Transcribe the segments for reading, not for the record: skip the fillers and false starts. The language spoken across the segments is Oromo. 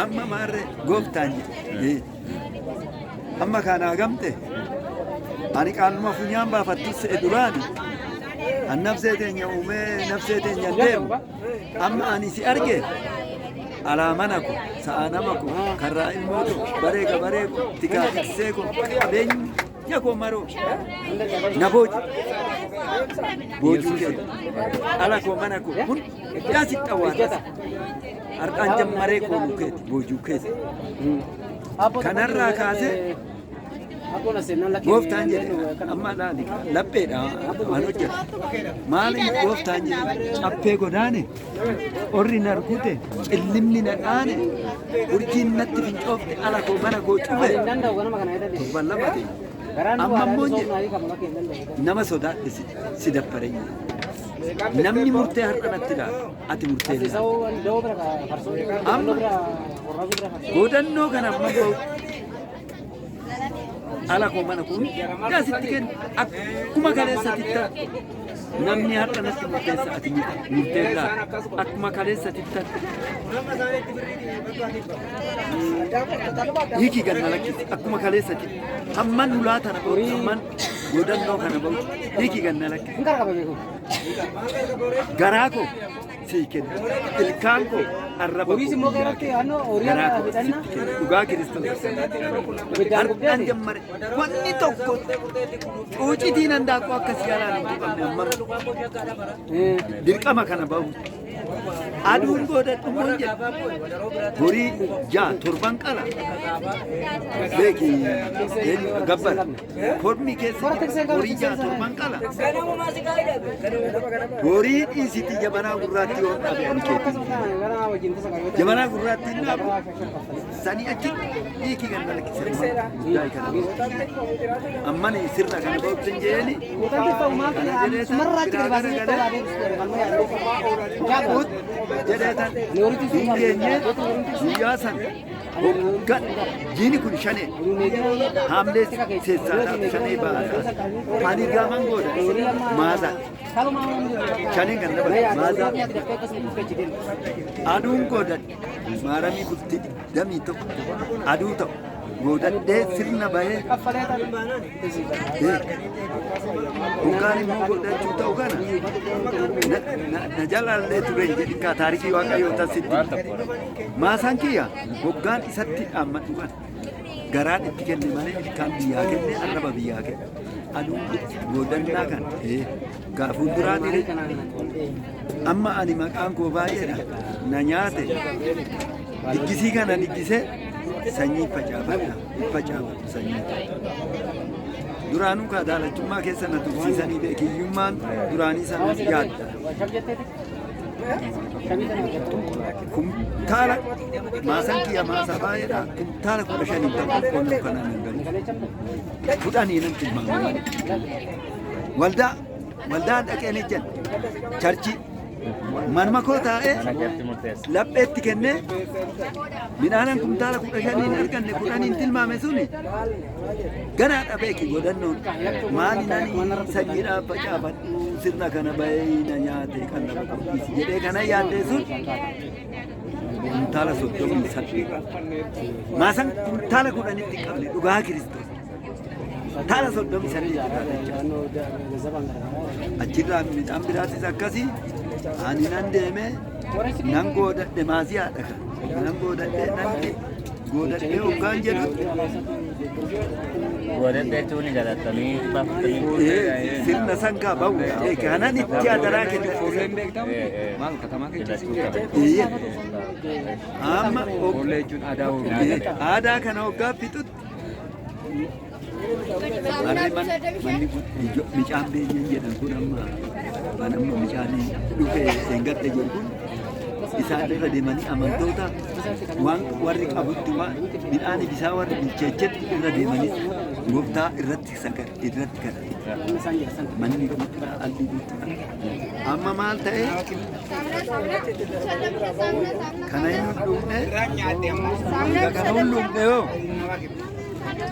Amma maarree gooftaan amma kanaa gamte ani qaaluma funyaan baafattus duraani an nafsee teenya uumee nafsee teenya deemu amma ani si arge alaamana ko sa'a nama ko karraa ilmooto bareega bareego tikaa tiksee ko qabeenya ko maroo na boojuu kee ala ko mana ko kun yaasi xawwaata har'aan jammaree ko lukeeti boojuu keeti kanarraa kaasee gooftaan jedhe amma laali lapheedha waan hojjetu maali gooftaan jedhe cappee godaane orri nargute cillimni na dhaane urjiin natti fincoofte ala koo mana koo cube torban lama ta'e amma immoo jedhe nama sodaadhe si dabbareenya namni murtee har'a natti laala ati murtee amma godannoo kana amma ala ko mana kun gaasitti kenna akkuma kaleessatitta namni har'a natti murteessa ati murteella akkuma kaleessatitta hiiki ganna lakkisi akkuma kaleessati hamman ulaatana hamman godannoo kana ba'u hiiki ganna lakkisi garaa ko sii kenna ilkaan ko arraba ko garaa ko dhugaa kiristoos har'aan jammare wanni tokko cuucitiin handaaqoo akkas yaalaan hin tuqamne amma dirqama kana ba'u aduun godhadhu moon jedha horii jaa torban qala beeki gabbara kormi keessa horii jaa torban qala horii dhiisiti jabanaa gurraatti yoo dhabe ani keetti jabanaa gurraatti hin dhaabu sanii achi dhiiki ganna lakkisan guddaa kana ammani sirna kana ba'uutin jeeni jedheetan hingeenye guyyaa san hoggan jiini kun shane haamlee seessaadhaaf shanee ba'aadhaas ani gaaman gooda maaza shaneen kan dabale maaza aduun godhadhe maaramii bultii damii tokko aduu ta'u godhadhee sirna bahee hoggaan immoo godhachuu ta'u kana na jalaallee ture jedhi kaa taarikii waaqayyoo tasitti maasaan kiyya hoggaan isatti dhaammadhu kana garaan itti kenne malee ilkaan biyyaa kenne arraba biyyaa kenne aduun godhannaa kan gaafuun duraa dire amma ani maqaan koo baay'eedha na nyaate diggisii kana diggisee sanyii facaafadhu sanyii duraanuu kaadaalachummaa keessa na tursiisanii beekiyyummaan duraanii sana yaadda kumtaala maasan kiyya maasaa baay'eedha kumtaala 15 ta'u qonnoo kanaan hin galu fudhanii nan tilmaamamani waldaan dhaqeen ejjan charchii manuma koo taa'ee lapheetti kennee midhaanan kumtaala 15 arganne 10 tilmaame suni ganaadha beeki godhannoon maali nani sanyiidhaaf facaafadhu sirna kana bahee na nyaate kan nama qophiisi jedhee kana yaaddee sun kumtaala 38 maasan kumtaala 10tti qabne dhugaa kiristoos taala 38 achirraa midhaan biraatis akkasii ani nan deeme nan godhadhe maasii haadha kan nan godhadhe nan godhadhe hoggaan jedhu godhadhe jechuun jalatamii sirna sangaa ba'u kanan itti adaraa kennu maal katamaa keessatti amma aadaa kana hoggaa fixutti manni micaan beenyeen jedhan kun amma micaanii dhufee seengadhe jiru kun isaan irra deemanii amantoota waan warri qabutti midhaan ibisaa warri bilcheechetti irra deemanii gooftaa irratti kadhate manni albii amma maal ta'e kana hin hundumne kana hundumne yoo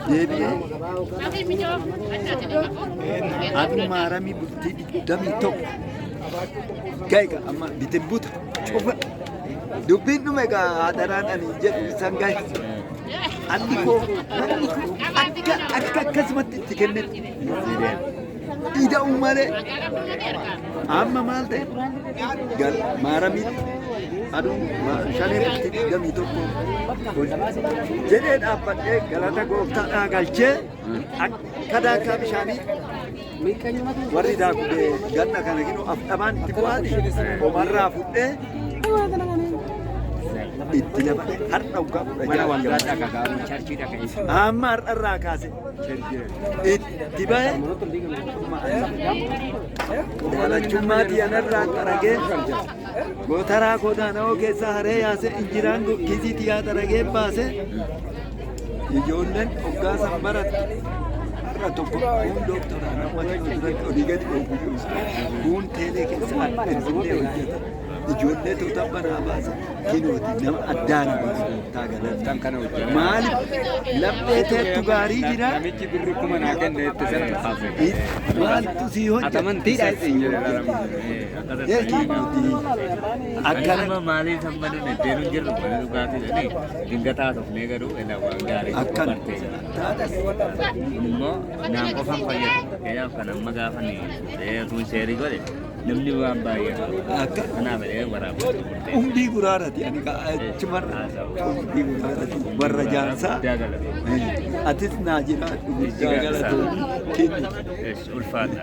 deebi'ee aduu maaramii bultii 21 Gaika amma bitimbuta cufa dubbiin dhume gaa hadaraan ani jedhu isan gahe anni koo akka akkasumatti itti kennetti ida'u malee amma maal ta'e gal maaramitti aduu shaneetti gamii tokko jedhee dhaabbadhee galata gooftaadhaa galchee akka daakaa bishaanii warri daakuu ganna kana ginu afdhabaan itti bu'aati omarraa fudhee itti dabalee har'a ugaa Mana waldaadhaa kakaabu charchiidha kan isa. amma har'arraa kaase itti bahe daalachummaati anarraa qaragee gootaraa godaana'oo keessaa haree yaase injiraan kiisiitii yaa daragee baase ijoolleen hoggaasan barate har'a tokko kun dooktoraan waliin duratti olii gadi ooguyyuu kun teelee keessa ergillee hojjeta ijoollee tuuta banaa baase kinooti nama addaan baase taagalan kana hojjeta. maaliif laphee teettu gaarii jira Namichi birri kuma naa kenne itti sana kaase. maaltu sii hojjeta Atamantiidha isin jedhe Akkana maaliif sammaduu netteenu jirru mana dhugaatii jedhanii dingataa tokkonee garuu ela waan gaarii akkan immoo naan qofan fayyadu fakkeenyaaf kan amma gaafanii kun seerii godhe namni waan baay'ee akka kanaaf jedhee waraabatu murtee umbii guraarati ani achumarra umbii guraarati warra jaarsaa atis naa jira guddaa galatoomii kennu ulfaata.